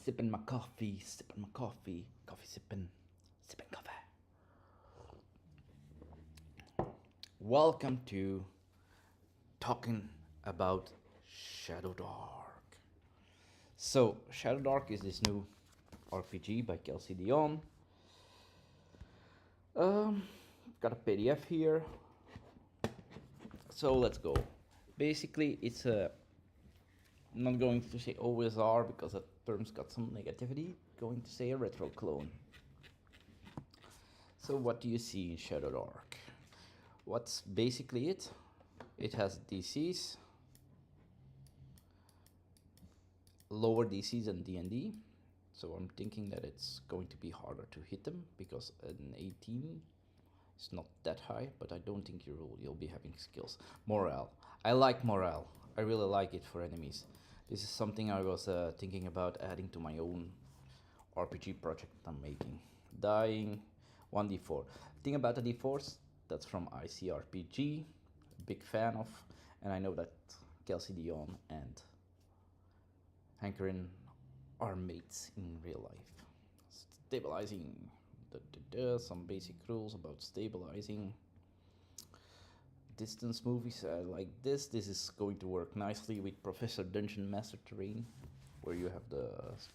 sipping my coffee, coffee sipping, sipping coffee. Welcome to talking about Shadowdark. So, Shadowdark is this new RPG by Kelsey Dion. Got a PDF here. So let's go. Basically, it's a. I'm not going to say OSR because that term's got some negativity. Going to say a retro clone. So what do you see in Shadowdark? What's basically it? It has DCs, lower DCs than D&D. So I'm thinking that it's going to be harder to hit them because an 18 is not that high, but I don't think you'll be having skills. Morale. I like morale. I really like it for enemies. This is something I was thinking about adding to my own RPG project I'm making. Dying, 1d4. The thing about the d4s, that's from ICRPG, big fan of, and I know that Kelsey Dion and Hankerin are mates in real life. Stabilizing, some basic rules about stabilizing. Distance movies, I like this. This is going to work nicely with Professor Dungeon Master terrain, where you have the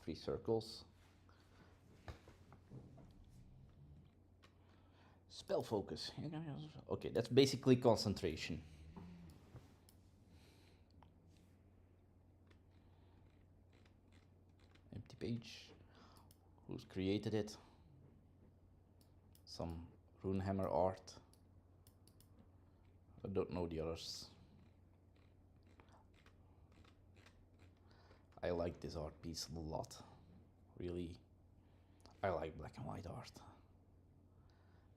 3 circles. Spell focus. Okay, that's basically concentration. Empty page. Who's created it? Some Runehammer art. I don't know the others. I like this art piece a lot. Really, I like black and white art. I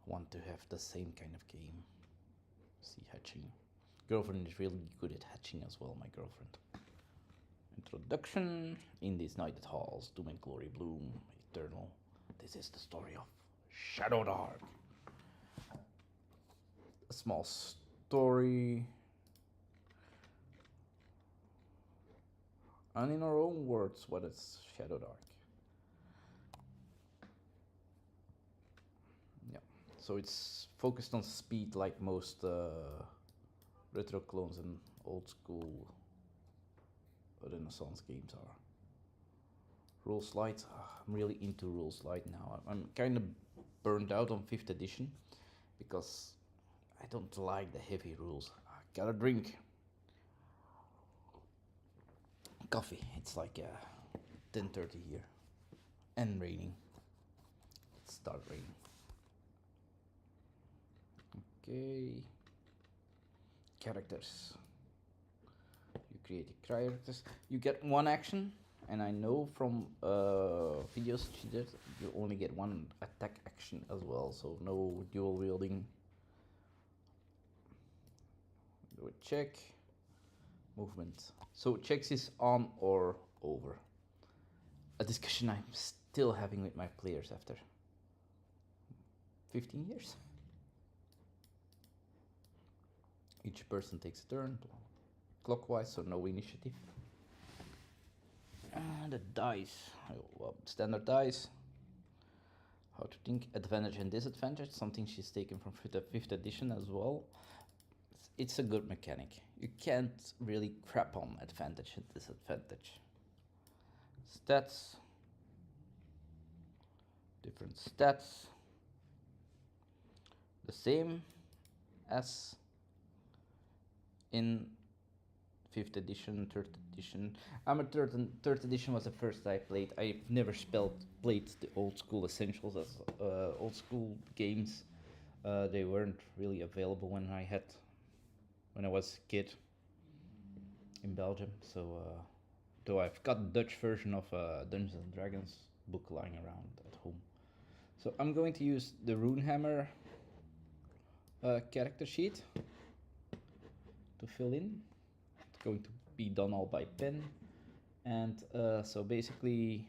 want to have the same kind of game. See, hatching. Girlfriend is really good at hatching as well, my girlfriend. Introduction. In these nighted halls, doom and glory bloom, eternal. This is the story of Shadowdark. A small story. And in our own words, what is Shadowdark? Yeah, so it's focused on speed like most retro clones and old school Renaissance games are. Rule slide, I'm really into rule slide now. I'm kind of burned out on 5th edition because I don't like the heavy rules. I gotta drink coffee. It's like 10:30 here and raining. It started raining. Okay. Characters. You create the characters. You get 1 action, and I know from videos she did, you only get 1 attack action as well, so no dual wielding. Do a check. Movement. So checks is on or over. A discussion I'm still having with my players after 15 years. Each person takes a turn clockwise, so no initiative. And the dice. Well, standard dice. How to think. Advantage and disadvantage. Something she's taken from 5th edition as well. It's a good mechanic. You can't really crap on advantage and disadvantage. Stats. Different stats. The same as in 5th edition, 3rd edition. I'm a 3rd edition was the first I played. I've never played the old school essentials as old school games. They weren't really available when I was a kid in Belgium. So though I've got the Dutch version of Dungeons and Dragons book lying around at home. So I'm going to use the Runehammer character sheet to fill in. It's going to be done all by pen, and so basically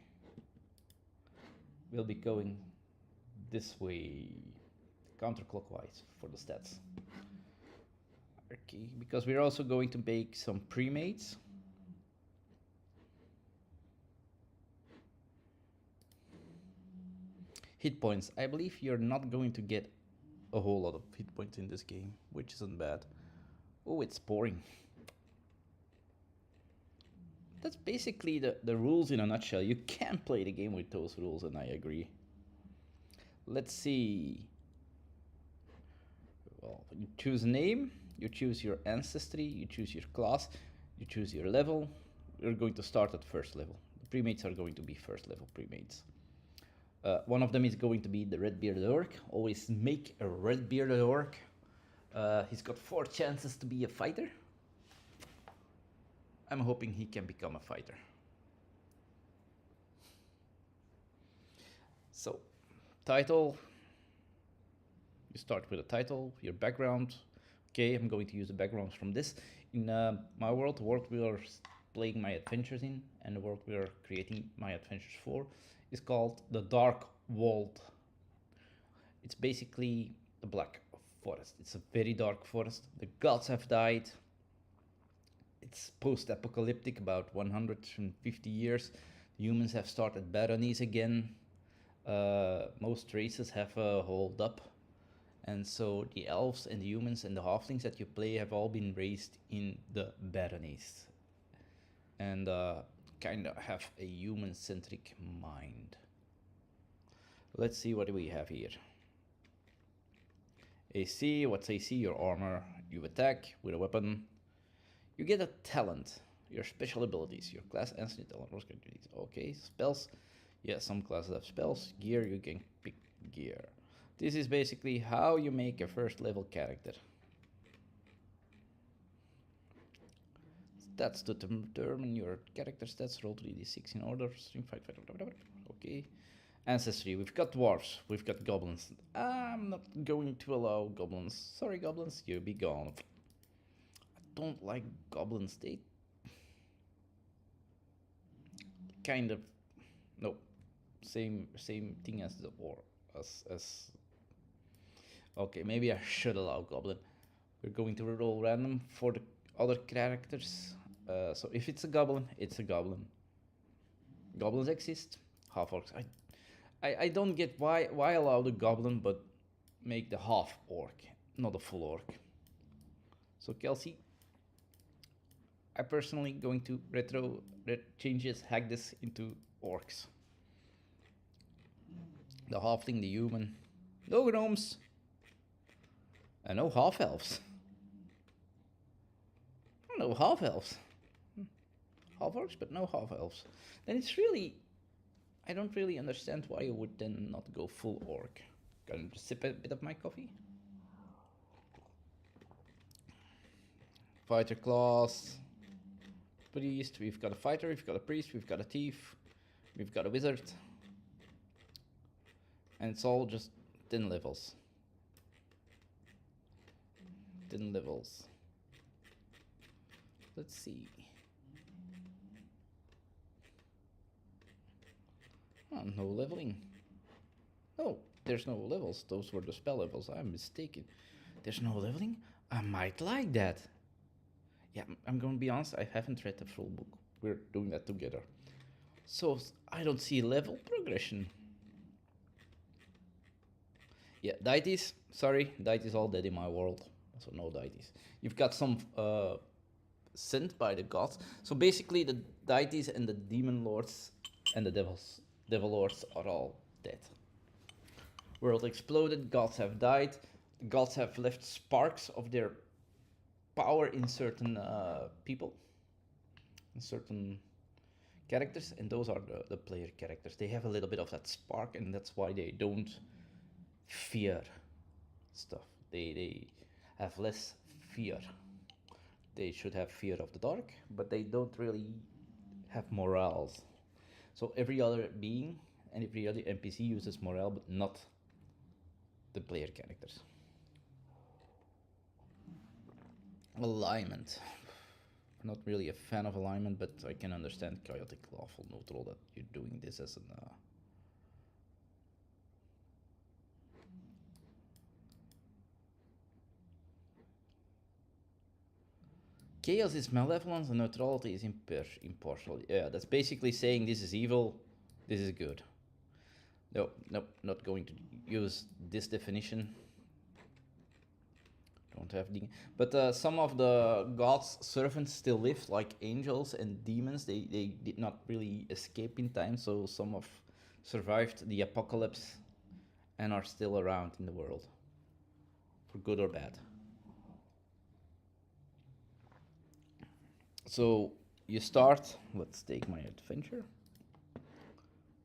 we'll be going this way, counterclockwise for the stats. Okay, because we're also going to make some premades. hit points. I believe you're not going to get a whole lot of hit points in this game, which isn't bad. Oh, it's boring. That's basically the rules in a nutshell. You can't play the game with those rules, and I agree. Let's see. Well, you choose a name, you choose your ancestry, you choose your class, you choose your level. You're going to start at first level. The premades are going to be first level premades. One of them is going to be the red bearded orc. Always make a red bearded orc. He's got 4 chances to be a fighter. I'm hoping he can become a fighter. So, title. You start with a title, your background. Okay, I'm going to use the backgrounds from this. In my world, the world we are playing my adventures in, and the world we are creating my adventures for, is called the Dark World. It's basically a black forest. It's a very dark forest. The gods have died. It's post-apocalyptic, about 150 years. The humans have started baronies again. Most races have holed up. And so the elves and the humans and the halflings that you play have all been raised in the baronies. And kind of have a human-centric mind. Let's see what do we have here. AC, what's AC? Your armor. You attack with a weapon. You get a talent, your special abilities, your class and talent. Okay, spells. Yeah, some classes have spells. Gear, you can pick gear. This is basically how you make a first level character. Stats to determine your character stats. Roll 3d6 in order. Stream fight. Okay. Ancestry. We've got dwarves. We've got goblins. I'm not going to allow goblins. Sorry, goblins. You be gone. Don't like goblins. They kind of same thing as the or as okay, maybe I should allow goblin. We're going to roll random for the other characters. So if it's a goblin, it's a goblin. Goblins exist. Half orcs. I don't get why allow the goblin but make the half orc, not a full orc. So Kelsey, I personally going to hack this into orcs. The halfling, the human, no gnomes, and no half elves. No half elves. Half orcs, but no half elves. Then it's really, I don't really understand why you would then not go full orc. Gonna sip a bit of my coffee. Fighter class. Priest, we've got a fighter, we've got a priest, we've got a thief, we've got a wizard, and it's all just 10 levels. 10 levels. Let's see. Oh, no leveling. Oh, there's no levels. Those were the spell levels. I'm mistaken. There's no leveling? I might like that. Yeah, I'm going to be honest, I haven't read the full book. We're doing that together. So, I don't see level progression. Yeah, deities. Sorry, deities all dead in my world. So, no deities. You've got some sent by the gods. So, basically, the deities and the demon lords and the devil lords are all dead. World exploded, gods have died. The gods have left sparks of their power in certain people, in certain characters, and those are the player characters. They have a little bit of that spark, and that's why they don't fear stuff. They have less fear. They should have fear of the dark, but they don't really have morals. So every other being and every other NPC uses morale, but not the player characters. Alignment. Not really a fan of alignment, but I can understand chaotic, lawful, neutral, that you're doing this as an chaos is malevolence and neutrality is impartial. Yeah, that's basically saying this is evil, this is good. No, nope, not going to use this definition. Don't have the, but some of the gods' servants still lived, like angels and demons. They did not really escape in time, so some of survived the apocalypse and are still around in the world, for good or bad. So you start. Let's take my adventure,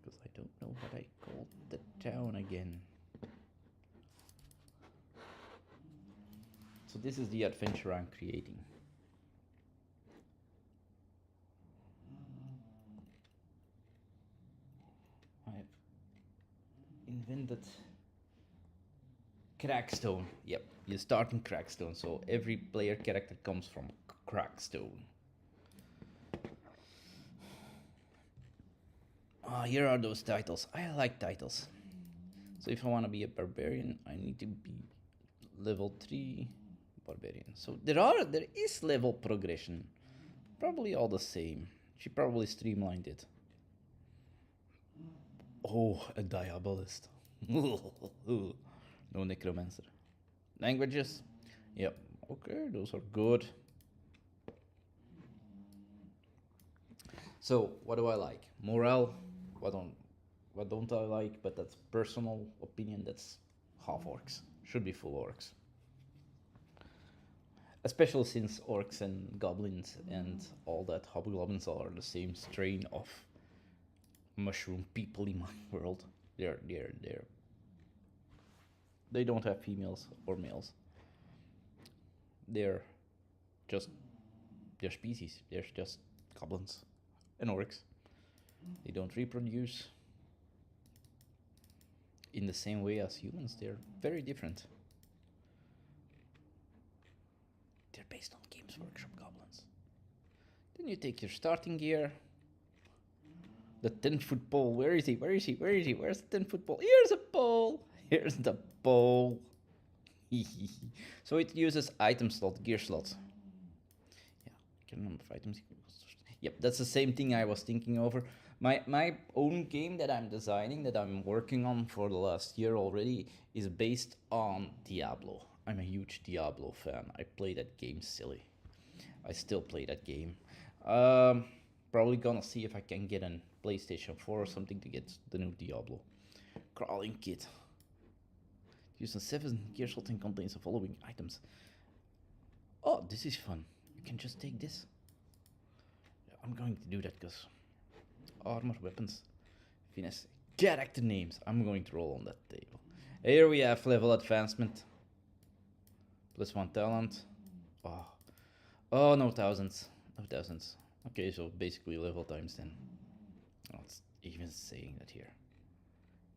because I don't know what I called the town again. So this is the adventure I'm creating. I've invented Crackstone. Yep, you start in Crackstone, so every player character comes from Crackstone. Here are those titles. I like titles. So if I want to be a barbarian, I need to be level 3 barbarian. So there is level progression. Probably all the same. She probably streamlined it. Oh, a diabolist. No necromancer. Languages? Yep. Okay, those are good. So what do I like? Morale. What don't I like? But that's personal opinion. That's half orcs. Should be full orcs. Especially since orcs and goblins and all that hobgoblins are the same strain of mushroom people in my world. They don't have females or males. They're just their species. They're just goblins and orcs. They don't reproduce in the same way as humans. They're very different. They're based on Games Workshop goblins. Then you take your starting gear. The 10-foot pole. Where is he? Where is he? Where is he? Where's the 10-foot pole? Here's a pole. Here's the pole. So it uses item slot, gear slot. Yeah, can number of items. Yep, that's the same thing I was thinking over. My own game that I'm designing, that I'm working on for the last year already, is based on Diablo. I'm a huge Diablo fan. I play that game silly. I still play that game. Probably gonna see if I can get a PlayStation 4 or something to get the new Diablo. Crawling kit. Use a 7 gear slot and contains the following items. Oh, this is fun. You can just take this. Yeah, I'm going to do that because armor, weapons, finesse, character names. I'm going to roll on that table. Here we have level advancement. +1 talent. Oh, no thousands. No thousands. Okay, so basically level times 10. Oh, it's even saying that here.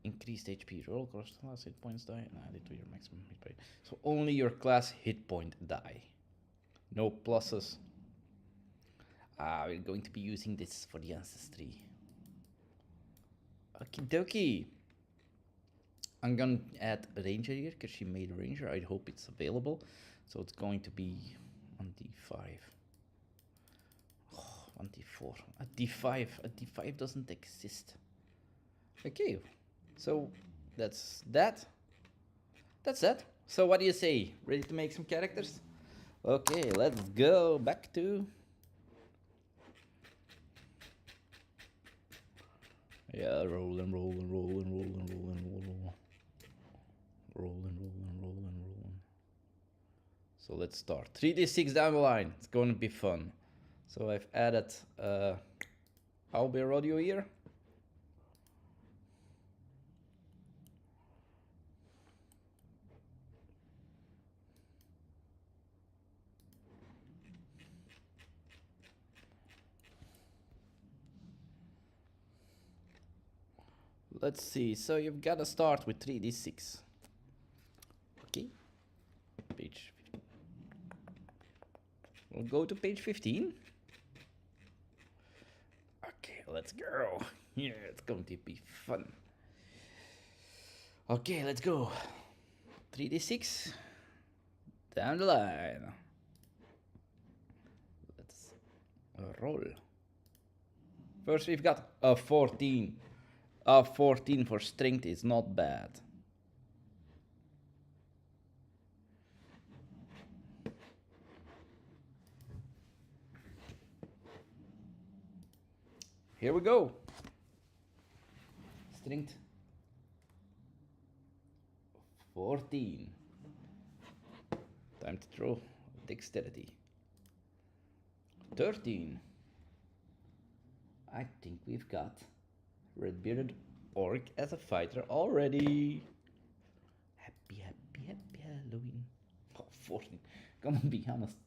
Increased HP, roll cost, last hit points die, and add it to your maximum hit point. So only your class hit point die. No pluses. We're going to be using this for the ancestry. Okie dokie. I'm gonna add Ranger here because she made Ranger. I hope it's available. So it's going to be on D5. Oh, on D4. A D5. A D5 doesn't exist. Okay. So that's that. That's that. So what do you say? Ready to make some characters? Okay, let's go back to... Yeah, roll and roll and roll and roll and roll and roll and roll. Roll and roll and roll and roll. So let's start. 3d6 down the line. It's going to be fun. So I've added Owlbear Rodeo here. Let's see. So you've got to start with 3d6. Okay. Page. We'll go to page 15. Okay, let's go. Yeah, it's going to be fun. Okay, let's go. 3d6 down the line. Let's roll. First, we've got a 14. 14 for strength is not bad. Here we go. Strength 14. Time to throw. Dexterity 13. I think we've got Red Bearded Orc as a fighter already. Happy Halloween. Oh, 14. Come on, be honest.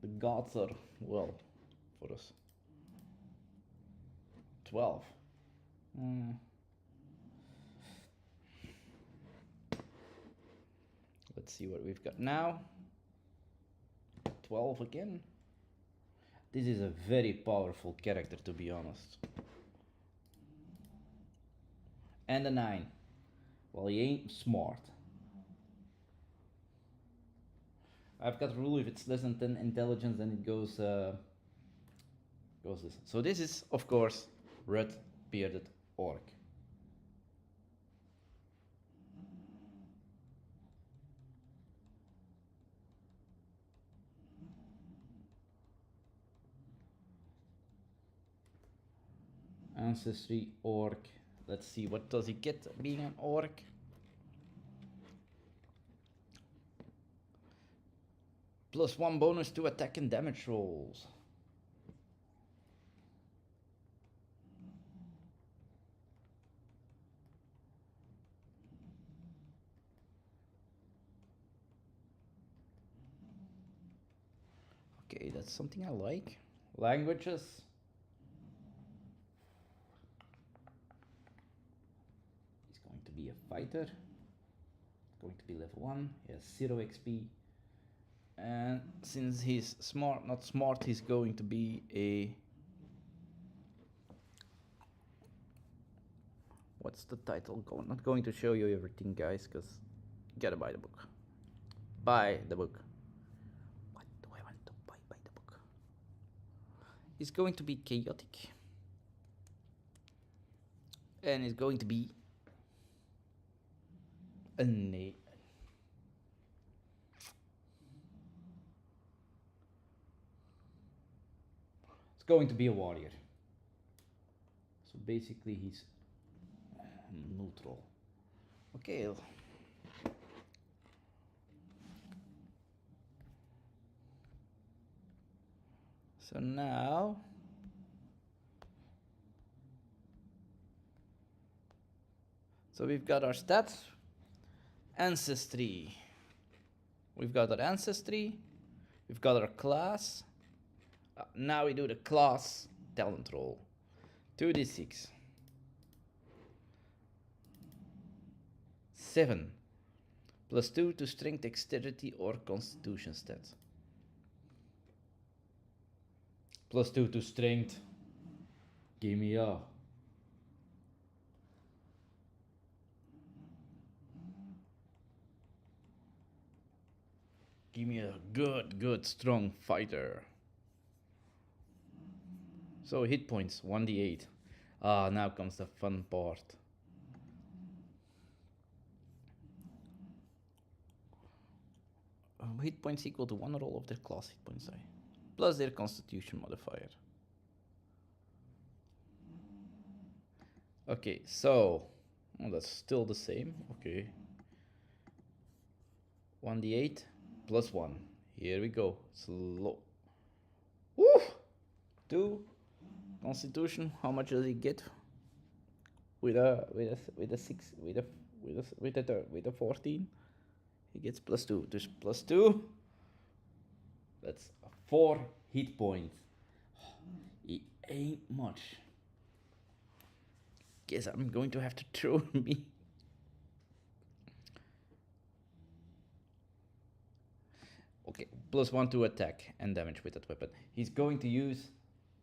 The gods are, well, for us. 12. Let's see what we've got now. 12 again. This is a very powerful character, to be honest. And a 9. Well, he ain't smart. I've got a rule, if it's less than 10 intelligence, then it goes this. So this is, of course, Red Bearded Orc. Ancestry Orc. Let's see, what does he get being an Orc? +1 bonus to attack and damage rolls. Okay, that's something I like. Languages. He's going to be a fighter. Going to be level 1. He has 0 XP. And since he's smart, not smart, he's going to be a... What's the title? Not going to show you everything, guys, because you gotta buy the book. Buy the book. What do I want to buy the book? He's going to be chaotic. And he's going to be a going to be a warrior. So basically he's neutral. Okay. So now we've got our stats. Ancestry. We've got our ancestry. We've got our class. Now we do the class talent roll. 2d6. 7. +2 to strength, dexterity, or constitution stats. +2 to strength. Give me a. Give me a good, strong fighter. So hit points, 1d8. Ah, now comes the fun part. Hit points equal to 1 roll of their class hit points die, plus their constitution modifier. Okay, so that's still the same. Okay, 1d8 plus 1. Here we go. Slow. Woo! 2 constitution. How much does he get? With a 6 with a 14. He gets +2. Just +2. That's 4 hit points. It ain't much. Guess I'm going to have to throw me. Okay, +1 to attack and damage with that weapon. He's going to use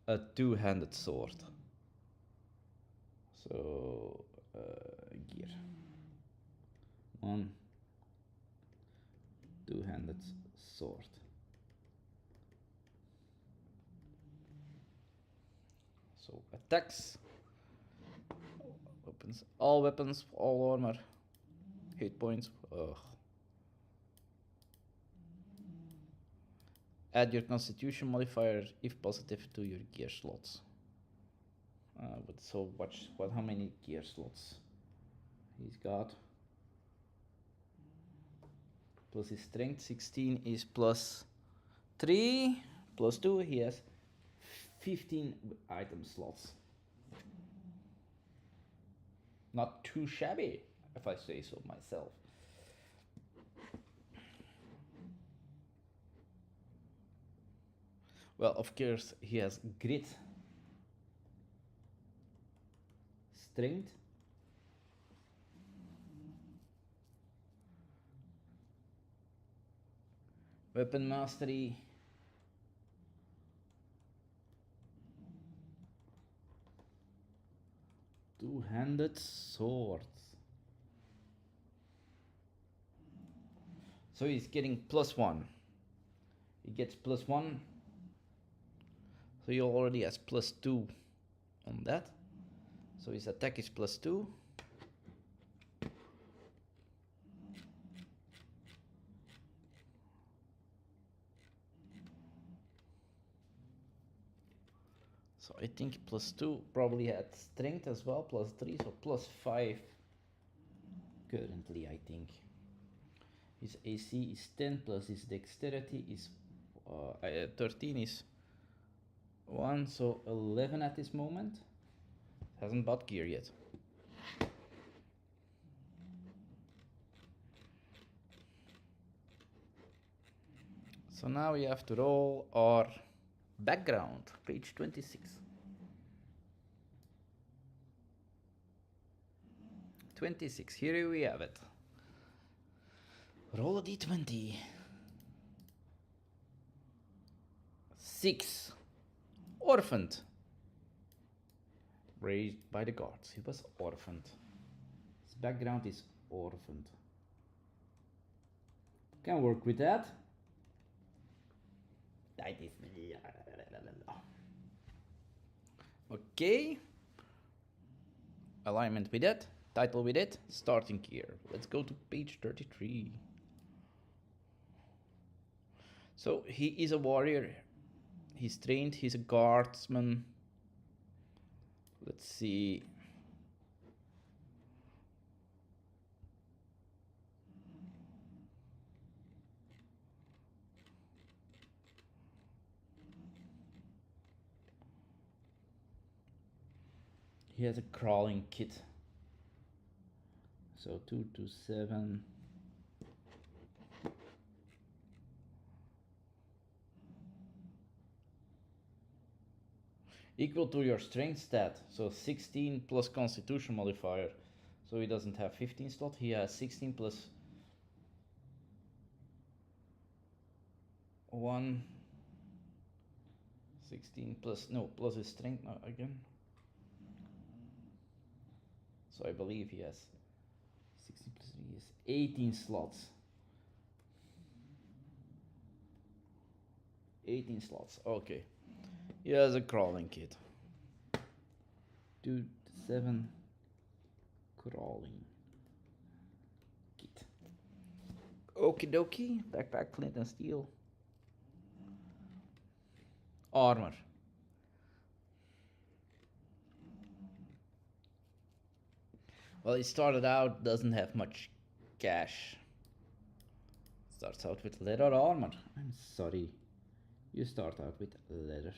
a 2-handed sword. So, gear. 1 2-handed sword. So attacks weapons. All weapons, all armor. Hit points. Ugh. Add your constitution modifier if positive to your gear slots. But so watch how many gear slots he's got. Plus his strength 16 is plus 3 plus 2. He has 15 item slots. Not too shabby, if I say so myself. Well, of course, he has grit, strength, weapon mastery, two-handed swords. So he's getting +1. He gets +1. So he already has +2 on that. So his attack is +2. So I think +2 probably had strength as well, +3, so +5 currently, I think. His AC is 10 plus his dexterity is 13 is 1, so 11 at this moment. Hasn't bought gear yet. So now we have to roll our background, page 26. 26, here we have it. Roll a d20. 6. Orphaned. Raised by the guards. He was orphaned. His background is orphaned. Can work with that. That is... Okay. Alignment with it. Title with it. Starting gear. Let's go to page 33. So he is a warrior. He's trained. He's a guardsman. Let's see. He has a crawling kit. So 2 to 7. Equal to your strength stat. So 16 plus constitution modifier. So he doesn't have 15 slot. He has 16 plus 1. 16 plus, no, plus his strength again. So I believe he has 16 plus 3 is 18 slots. 18 slots, okay. He has a crawling kit. 2 to 7 crawling kit. Okie dokie, backpack, flint and steel. Armor. Well, he started out, doesn't have much cash. Starts out with leather armor. I'm sorry. You start out with leather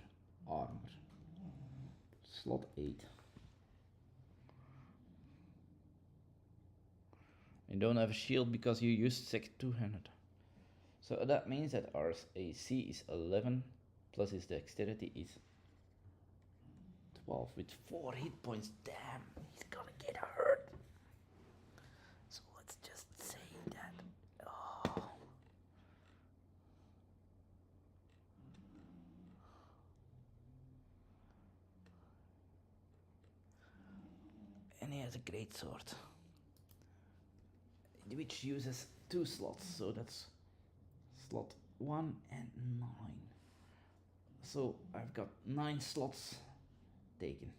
armor. Slot 8. You don't have a shield because you used sec 200. So that means that our AC is 11 plus his dexterity is 12 with 4 hit points. Damn, he's gonna get hurt. So let's just say that. Oh. And he has a great sword, which uses 2 slots, so that's slot 1 and 9. So I've got 9 slots taken.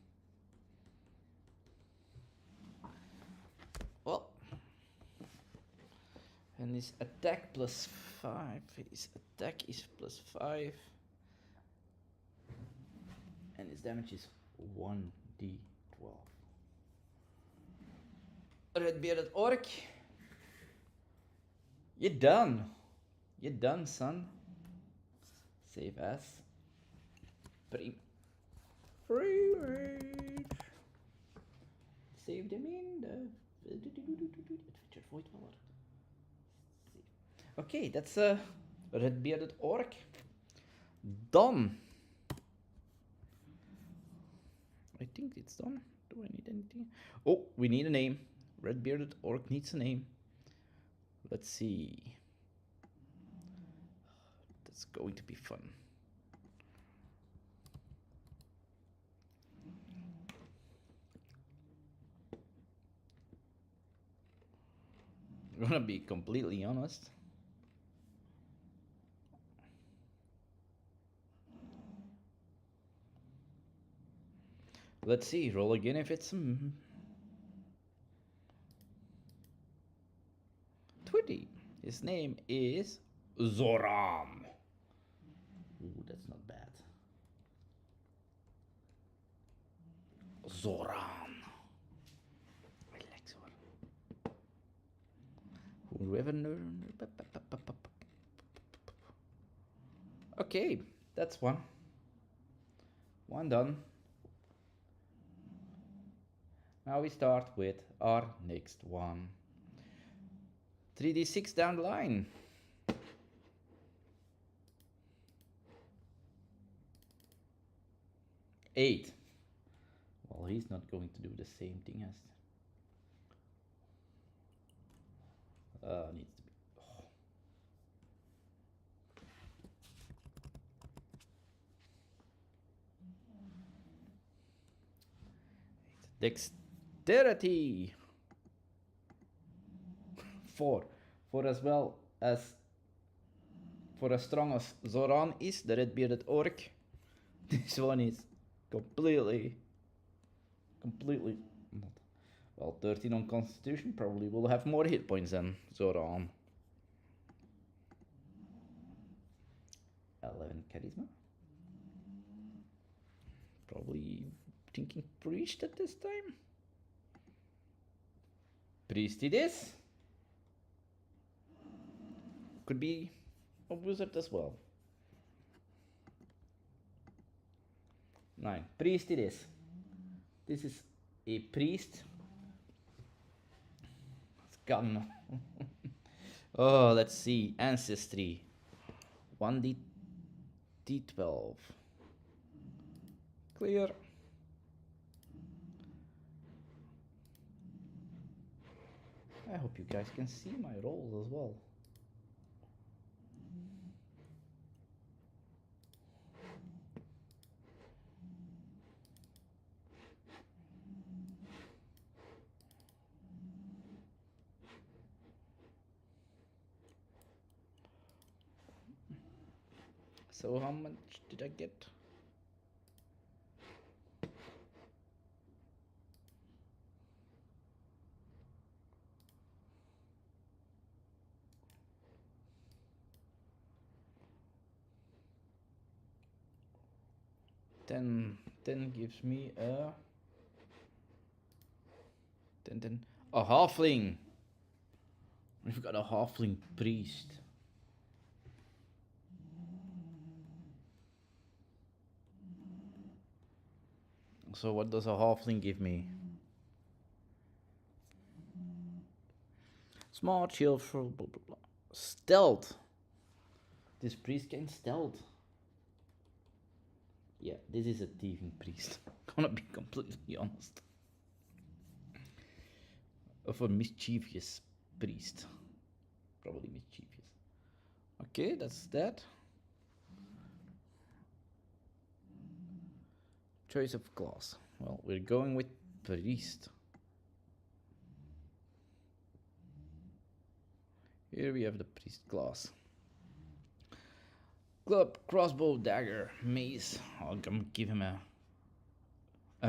And his attack +5. His attack is +5. And his damage is 1d12. Red Bearded Orc. You're done. You're done, son. Save as. Premade. Save them in the Adventure Void Wallet. Okay, that's a Red Bearded Orc. Done. I think it's done. Do I need anything? Oh, we need a name. Red Bearded Orc needs a name. Let's see. That's going to be fun. I'm gonna be completely honest. Let's see, roll again if it's 20. His name is Zoram. Ooh, that's not bad. Zoran. I like Zoran. Whoever knows. Okay, that's one. One done. Now we start with our next one. 3d6 down the line. 8. Well, he's not going to do the same thing as... needs to be... Oh. Dexterity. 4. For as well as... For as strong as Zoran is, the Red Bearded Orc, this one is completely not. Well, 13 on Constitution, probably will have more hit points than Zoran. 11 Charisma. Probably thinking Priest at this time. Priest it is. Could be a wizard as well. 9. Priest it is. This is a priest. It's gone. Oh, let's see. Ancestry. 1d12. Clear. I hope you guys can see my rolls as well. So how much did I get? Ten gives me a 10. A halfling. We've got a halfling priest. So what does a halfling give me? Smart shield for blah blah blah. Stealth. This priest can stealth. Yeah, this is a thieving priest. Gonna be completely honest. Of a mischievous priest. Probably mischievous. Okay, that's that. Choice of class. Well, we're going with priest. Here we have the priest class. Club, crossbow, dagger, mace. I'll give him a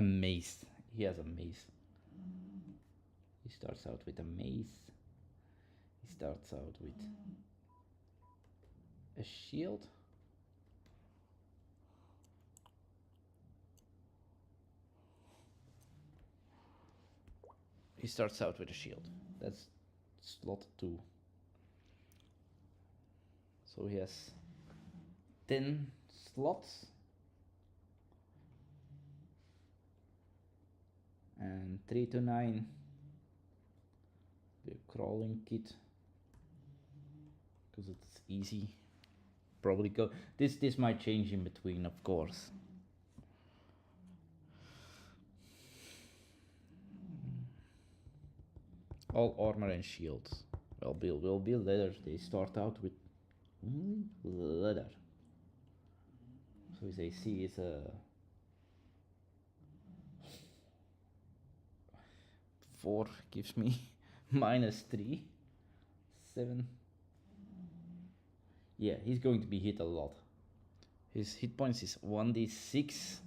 mace. He has a mace. He starts out with a mace. Starts out with a shield. He starts out with a shield. That's slot 2. So he has 10 slots. And 3 to 9. The crawling kit. Because it's easy. Probably go. This might change in between, of course. All armor and shields. Well, will build leather. They start out with leather. So his AC is a 4 gives me -3, 7. Yeah, he's going to be hit a lot. His hit points is 1d6.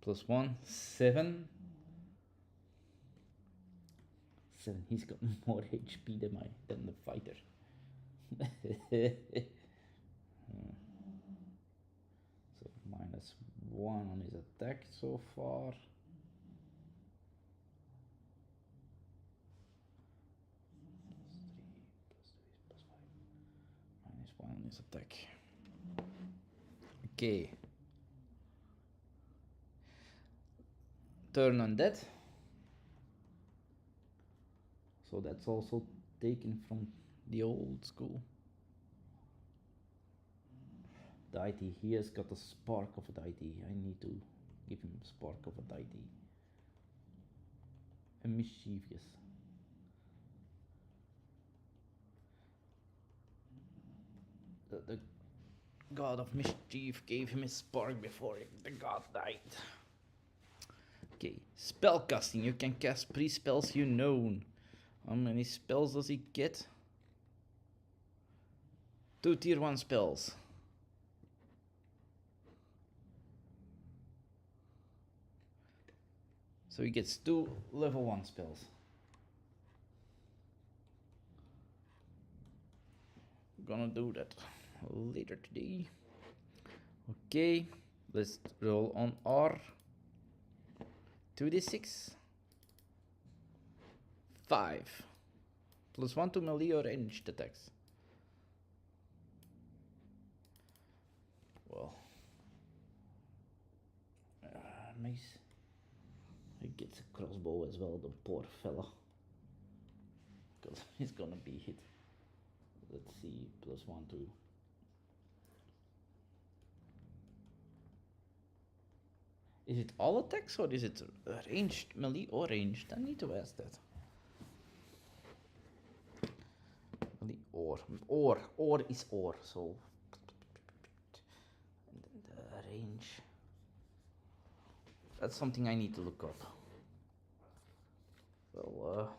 +1, 7. 7. He's got more HP than the fighter. So -1 on his attack so far. +1 on his attack. Okay. Turn on that. So that's also taken from the old school. Deity, he has got a spark of a deity. I need to give him a spark of a deity. A mischievous. The god of mischief gave him a spark before the god died. Okay, spellcasting. You can cast pre-spells you know. How many spells does he get? 2 tier 1 spells. So he gets 2 level 1 spells. Gonna do that later today. Okay, let's roll on R. 2d6. 5. +1 to melee or ranged attacks. Well, nice. He gets a crossbow as well, the poor fella. Because he's gonna be hit. Let's see, +1 to. Is it all attacks or is it ranged, melee or ranged? I need to ask that. Melee or is or, so. And then the range. That's something I need to look up. Well,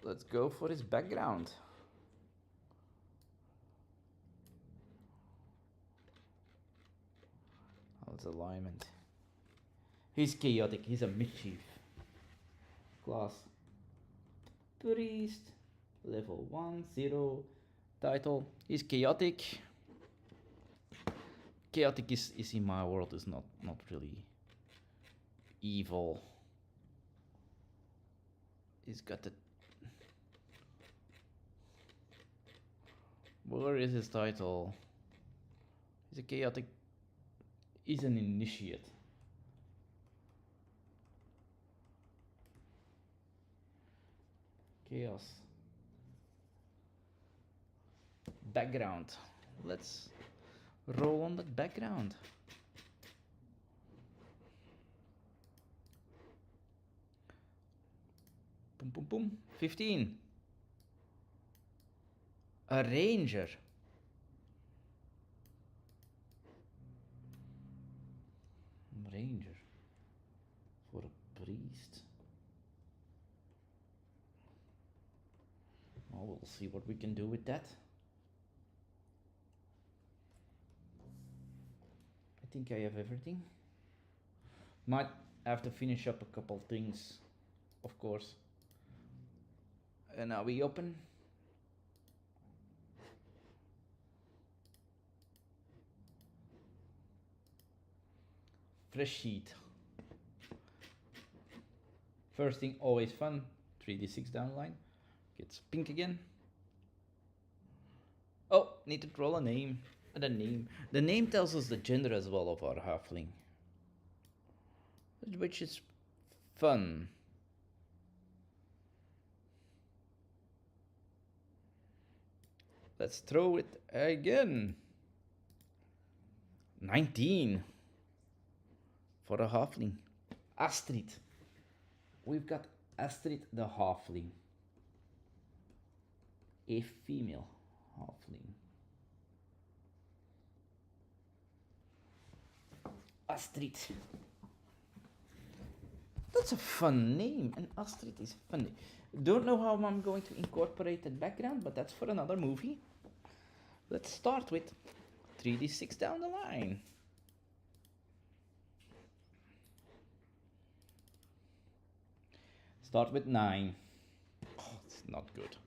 let's go for his background. How's alignment? He's chaotic, he's a mischief. Class priest, level 1, 0. Title, he's chaotic. Chaotic is in my world is not really evil. He's got the. Where is his title? He's a chaotic. He's an initiate. Chaos. Background. Let's roll on that background. Boom, boom, boom. 15. A ranger. Ranger. For a priest. Well, we'll see what we can do with that. think I have everything. Might have to finish up a couple things, of course. And now we open. Fresh sheet. First thing, always fun. 3d6 down the line. Gets pink again. Oh, need to roll a name. The name. The name tells us the gender as well of our halfling, which is fun. Let's throw it again. 19 for a halfling. Astrid. We've got Astrid the halfling. A female halfling. Astrid. That's a fun name, and Astrid is funny. Don't know how I'm going to incorporate that background, but that's for another movie. Let's start with 3d6 down the line. Start with 9. Oh, it's not good.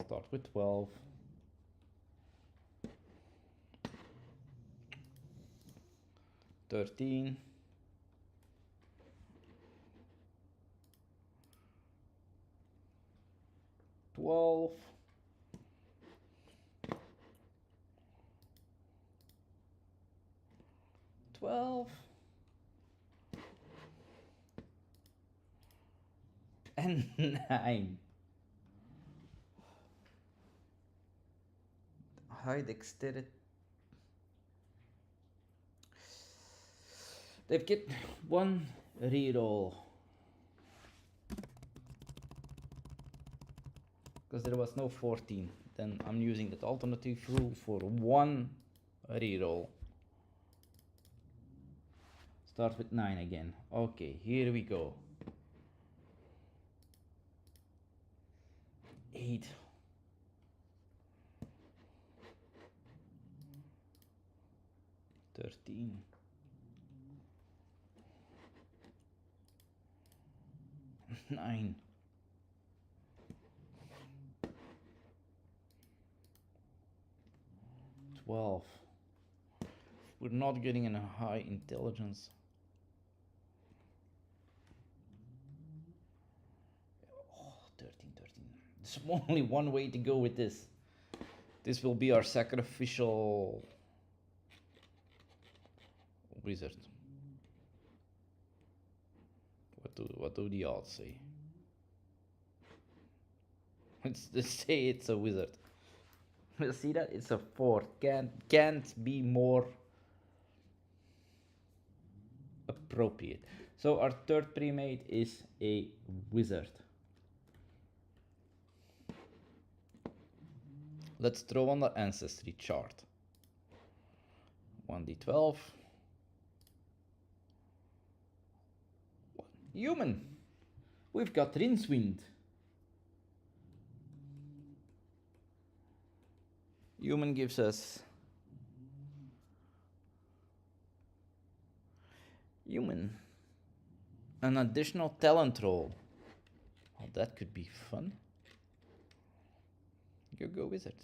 Start with 12. $13. 12. 12. And 9. High dexterity. They've get one reroll. Because there was no 14. Then I'm using that alternative rule for one reroll. Start with 9 again. Okay, here we go. 8. 13. 9. 12. We're not getting a high intelligence. Oh, 13. There's only one way to go with this. This will be our sacrificial wizard. What do the odds say? Let's say it's a wizard. You see that? It's a 4. Can't be more appropriate. So our third premade is a wizard. Let's throw on the ancestry chart. 1d12. Human. We've got Rincewind. Human gives us an additional talent roll. Oh, that could be fun. Go wizard.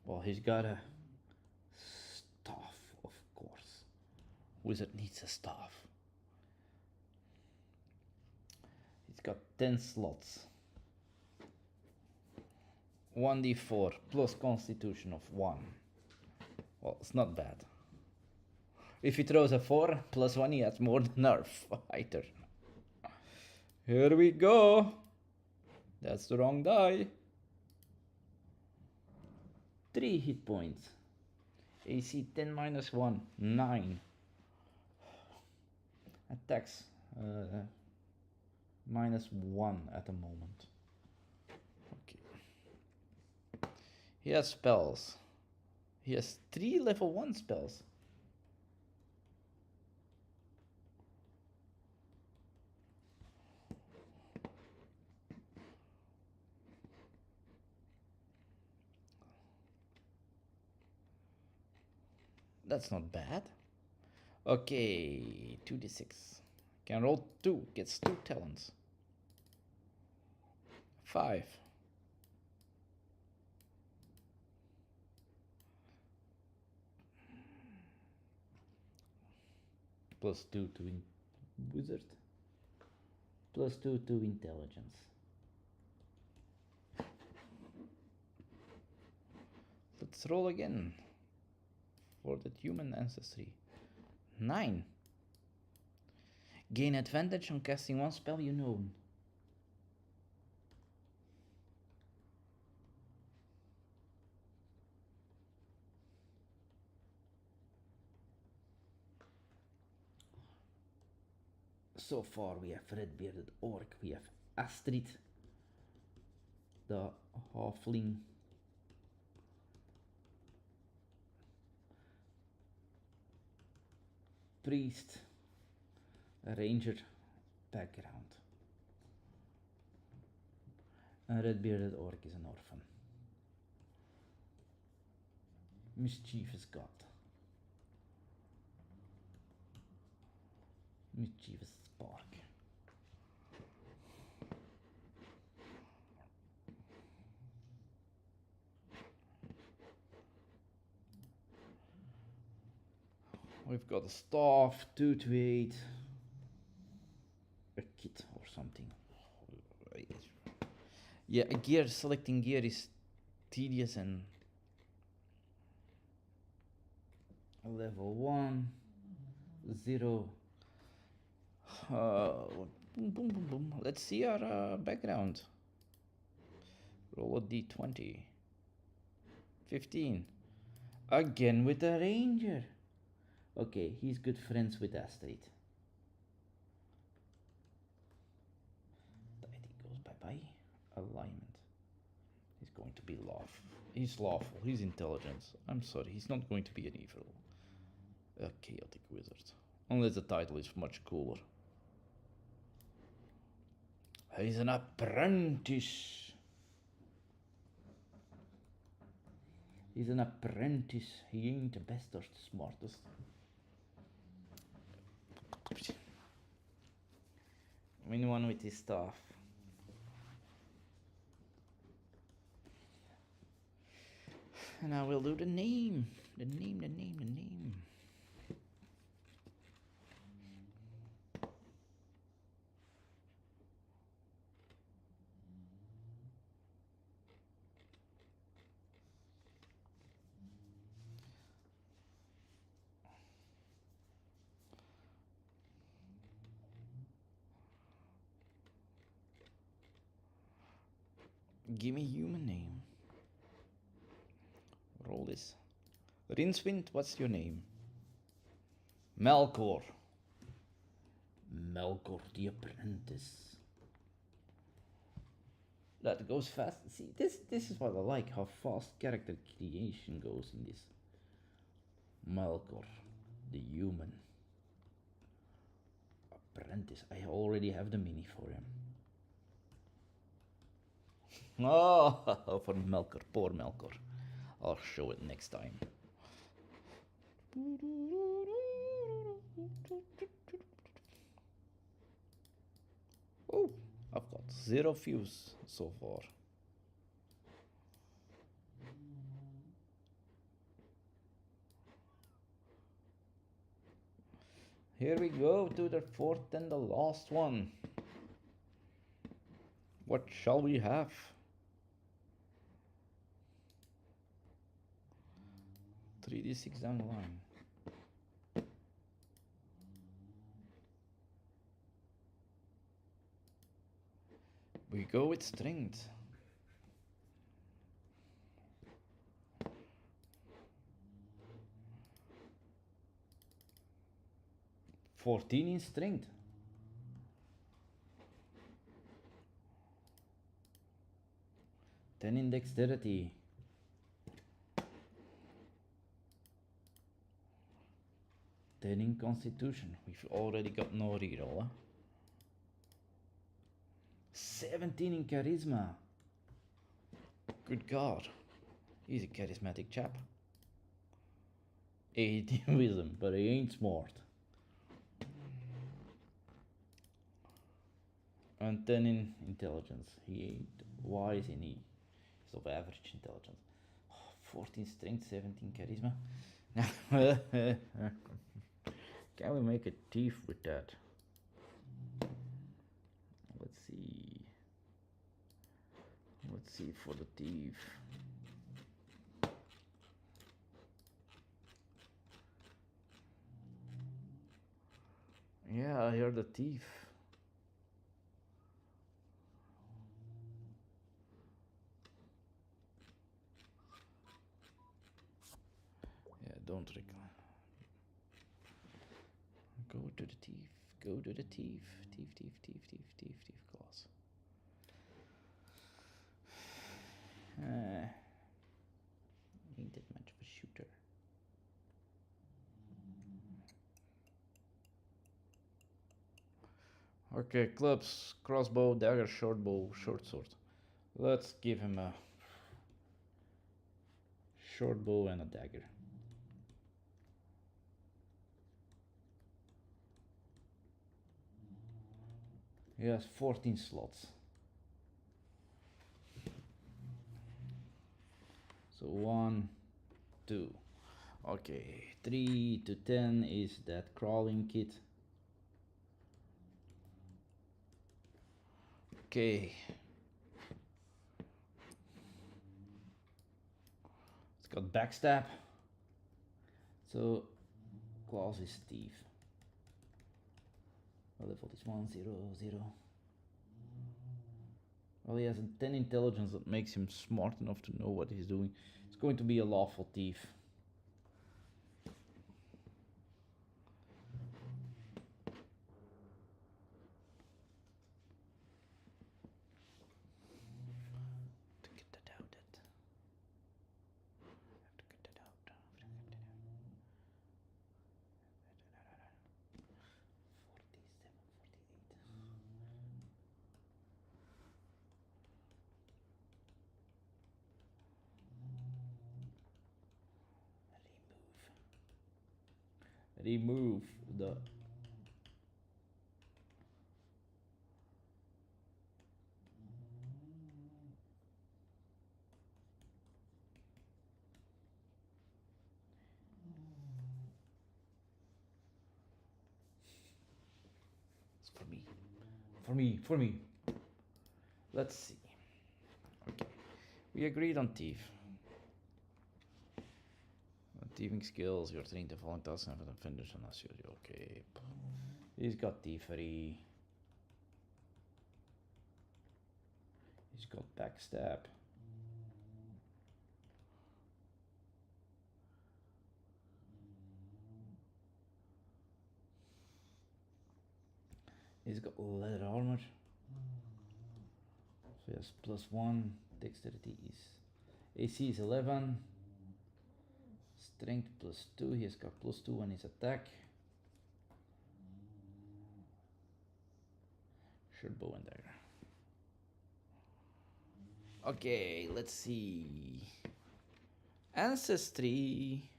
Well, he's got a staff, of course. Wizard needs a staff. He's got 10 slots. 1d4 plus constitution of 1. Well, it's not bad. If he throws a 4 plus 1, he has more than our fighter. Here we go. That's the wrong die. 3 hit points. AC 10 minus 1, 9. Attacks minus 1 at the moment. Okay. He has spells. He has 3 level 1 spells. That's not bad. Okay, 2d6. Can roll 2, gets 2 talents. 5. Plus 2 to wizard. Plus 2 to intelligence. Let's roll again for that human ancestry. 9. Gain advantage on casting one spell you know. So far we have Red Bearded Orc, we have Astrid, the halfling, priest, a ranger background. And Red Bearded Orc is an orphan. Mischievous god. Mischievous spark. We've got a staff, 2 to 8, a kit or something. Yeah, gear, selecting gear is tedious and level 1, 0. Boom, boom, boom, boom. Let's see our background. Roll a d20. 15. Again with a ranger. Okay, he's good friends with Astrid. The ID goes bye-bye. Alignment. He's going to be lawful. He's lawful. He's intelligence. I'm sorry, he's not going to be an evil. A chaotic wizard. Unless the title is much cooler. He's an apprentice. He's an apprentice. He ain't the best or the smartest. Win one with his staff. And I will do the name. The name. Give me human name. Roll this. Rincewind, what's your name? Melkor. Melkor the apprentice. That goes fast. See, this is what I like, how fast character creation goes in this. Melkor, the human. Apprentice. I already have the mini for him. Oh, for Melkor, poor Melkor. I'll show it next time. Oh, I've got 0 views so far. Here we go to the 4th and the last one. What shall we have? Three d6 down the line. We go with strength. $14 in strength. $10 in dexterity. 10 in Constitution. We've already got no reroll. Huh? 17 in Charisma. Good God. He's a charismatic chap. 18 Wisdom, but he ain't smart. And 10 in Intelligence. He ain't wise in E. He's of average intelligence. 14 Strength, 17 Charisma. Can we make a thief with that? Let's see. Let's see for the thief. Yeah, I heard the thief. Yeah, don't recall. Go to the thief. Go to the thief. Thief, thief, thief, thief, thief, thief class. Ain't that much of a shooter. Okay, clubs, crossbow, dagger, short bow, short sword. Let's give him a short bow and a dagger. He has 14 slots. So 1, 2. Okay, 3 to 10 is that crawling kit. Okay. It's got backstab. So class is thief. Level is 1, 0, 0. Well, he has a 10 intelligence that makes him smart enough to know what he's doing. It's going to be a lawful thief. To get that out. Have to get that out. 47, 48. Remove the it's for me. Let's see. Okay, we agreed on thief. Thieving skills, you're trained to follow tasks and finish unless you're okay. He's got thievery. He's got backstab. He's got leather armor. So he has +1. Dexterity is AC is 11. Strength +2. He has got +2 on his attack. Short bow and dagger. Okay, let's see. Ancestry.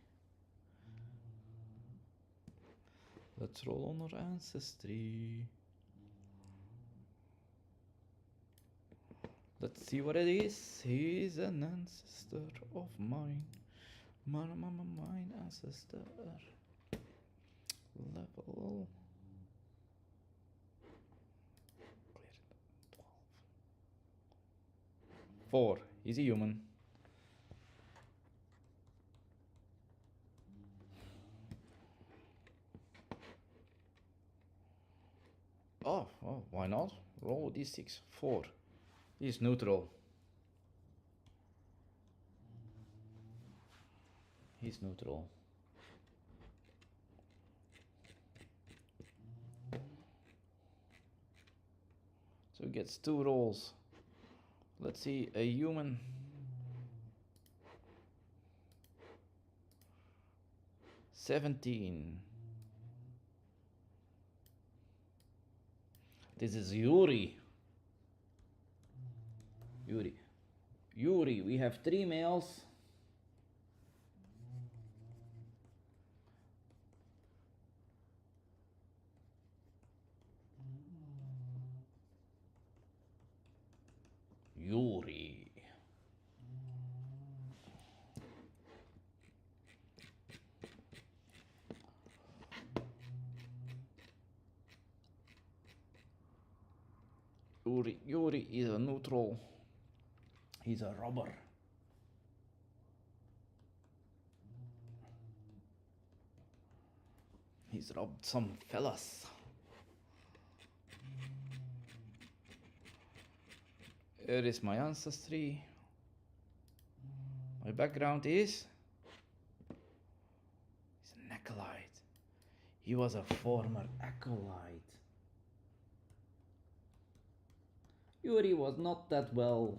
Let's roll on our ancestry. Let's see what it is. He's an ancestor of mine. Mine ancestor. Level 4. He's a human. Oh, why not? Roll d6. 4. He's neutral. He's neutral. So he gets 2 rolls. Let's see, a human. $17. This is Yuri. Yuri, we have 3 males. Yuri. Yuri is a neutral. He's a robber. He's robbed some fellas. Here is my ancestry. My background is... he's an acolyte. He was a former acolyte. Yuri was not that well...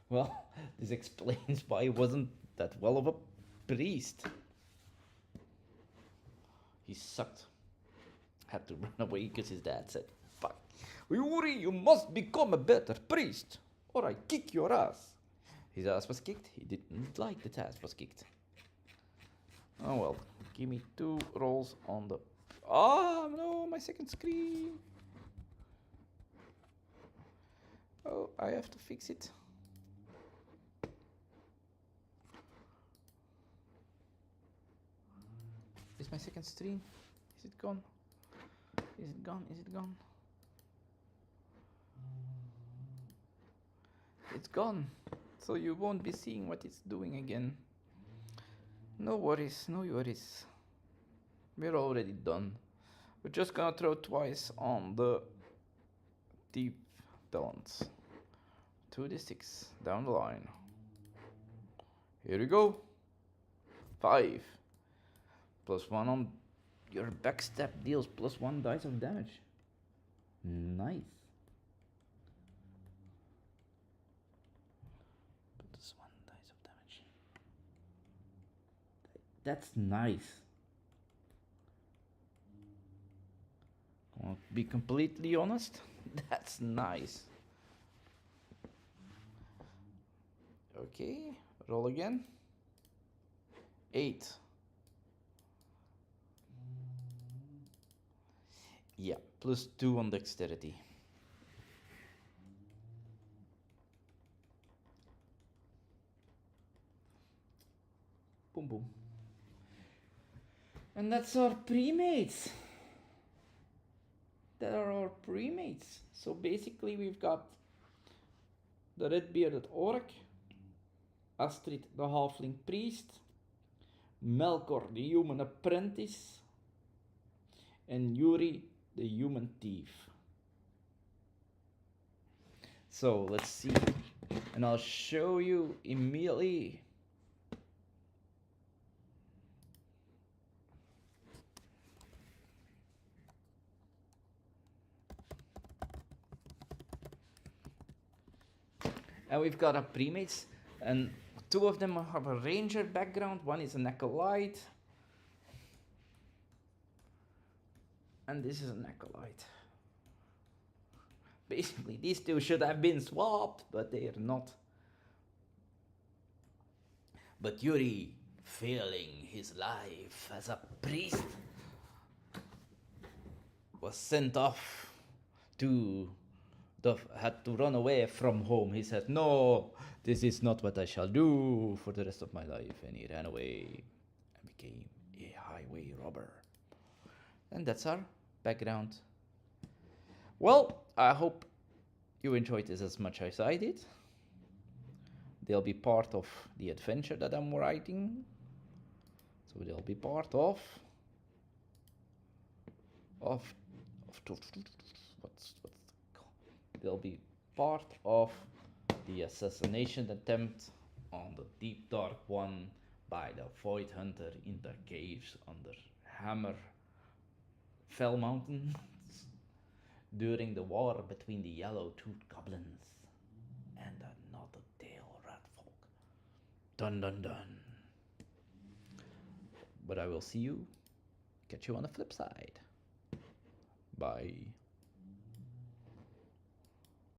well, this explains why he wasn't that well of a priest. He sucked. Had to run away because his dad said, "Fuck, Yuri, you must become a better priest, or I kick your ass." His ass was kicked. He didn't like that ass was kicked. Oh well, give me 2 rolls on the... oh no, my second screen. Oh, I have to fix it. Is my second stream? Is it gone? Is it gone? Is it gone? It's gone. So you won't be seeing what it's doing again. No worries, no worries. We're already done. We're just gonna throw twice on the deep talents. 2d6 down the line. Here we go. 5. +1 on your backstab deals +1 dice of damage. Nice. +1 dice of damage. That's nice. I'll be completely honest. That's nice. Okay, roll again. 8. Yeah, +2 on dexterity. Boom, boom. And that's our premades. That are our premades. So basically we've got the red bearded orc, Astrid the halfling priest, Melkor the human apprentice, and Yuri the human thief. So let's see, and I'll show you immediately. And we've got our premates, and 2 of them have a ranger background, 1 is an acolyte, and this is an acolyte. Basically, these 2 should have been swapped, but they are not. But Yuri, failing his life as a priest, was sent off to... had to run away from home. He said, "No, this is not what I shall do for the rest of my life." And he ran away and became a highway robber. And that's our background. Well, I hope you enjoyed this as much as I did. They'll be part of the adventure that I'm writing. So they'll be part of they'll be part of the assassination attempt on the Deep Dark One by the Void Hunter in the caves under Hammer Fell Mountains during the war between the Yellow-Toothed Goblins and the Knotted-Tail Ratfolk. Dun dun dun. But I will see you, catch you on the flip side. Bye.